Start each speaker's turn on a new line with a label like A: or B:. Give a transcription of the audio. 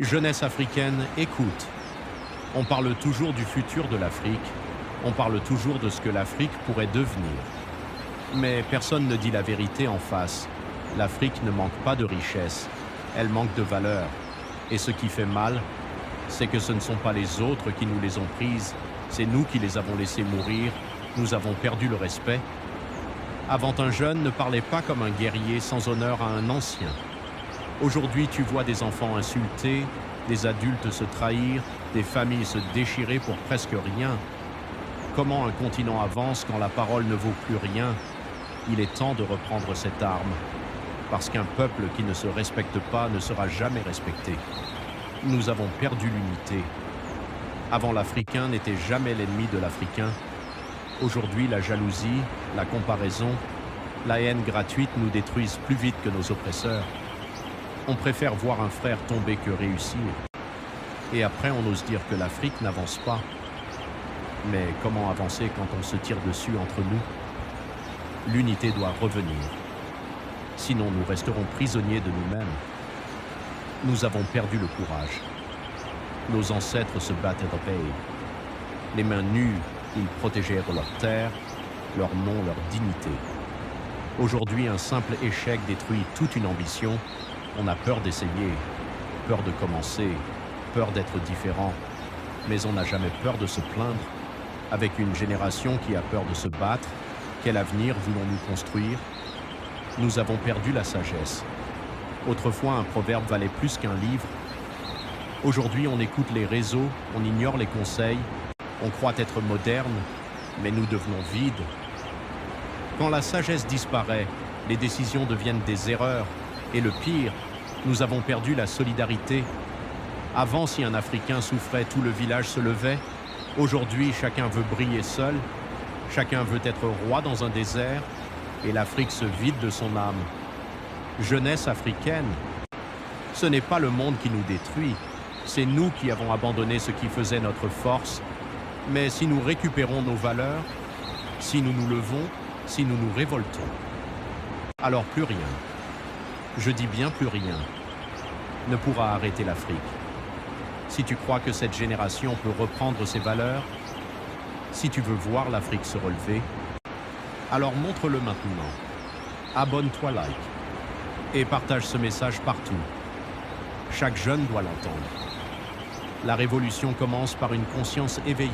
A: Jeunesse africaine, écoute. On parle toujours du futur de l'Afrique. On parle toujours de ce que l'Afrique pourrait devenir. Mais personne ne dit la vérité en face. L'Afrique ne manque pas de richesse. Elle manque de valeur. Et ce qui fait mal, c'est que ce ne sont pas les autres qui nous les ont prises. C'est nous qui les avons laissés mourir. Nous avons perdu le respect. Avant, un jeune ne parlait pas comme un guerrier sans honneur à un ancien. Aujourd'hui, tu vois des enfants insultés, des adultes se trahir, des familles se déchirer pour presque rien. Comment un continent avance quand la parole ne vaut plus rien? Il est temps de reprendre cette arme, parce qu'un peuple qui ne se respecte pas ne sera jamais respecté. Nous avons perdu l'unité. Avant, l'Africain n'était jamais l'ennemi de l'Africain. Aujourd'hui, la jalousie, la comparaison, la haine gratuite nous détruisent plus vite que nos oppresseurs. On préfère voir un frère tomber que réussir. Et après, on ose dire que l'Afrique n'avance pas. Mais comment avancer quand on se tire dessus entre nous? L'unité doit revenir. Sinon, nous resterons prisonniers de nous-mêmes. Nous avons perdu le courage. Nos ancêtres se battaient de paix. Les mains nues, ils protégèrent leur terre, leur nom, leur dignité. Aujourd'hui, un simple échec détruit toute une ambition. On a peur d'essayer, peur de commencer, peur d'être différent. Mais on n'a jamais peur de se plaindre. Avec une génération qui a peur de se battre, quel avenir voulons-nous construire? Nous avons perdu la sagesse. Autrefois, un proverbe valait plus qu'un livre. Aujourd'hui, on écoute les réseaux, on ignore les conseils, on croit être moderne, mais nous devenons vides. Quand la sagesse disparaît, les décisions deviennent des erreurs. Et le pire, nous avons perdu la solidarité. Avant, si un Africain souffrait, tout le village se levait. Aujourd'hui, chacun veut briller seul. Chacun veut être roi dans un désert. Et l'Afrique se vide de son âme. Jeunesse africaine, ce n'est pas le monde qui nous détruit. C'est nous qui avons abandonné ce qui faisait notre force. Mais si nous récupérons nos valeurs, si nous nous levons, si nous nous révoltons, alors plus rien. Je dis bien plus rien, ne pourra arrêter l'Afrique. Si tu crois que cette génération peut reprendre ses valeurs, si tu veux voir l'Afrique se relever, alors montre-le maintenant. Abonne-toi, like, et partage ce message partout. Chaque jeune doit l'entendre. La révolution commence par une conscience éveillée.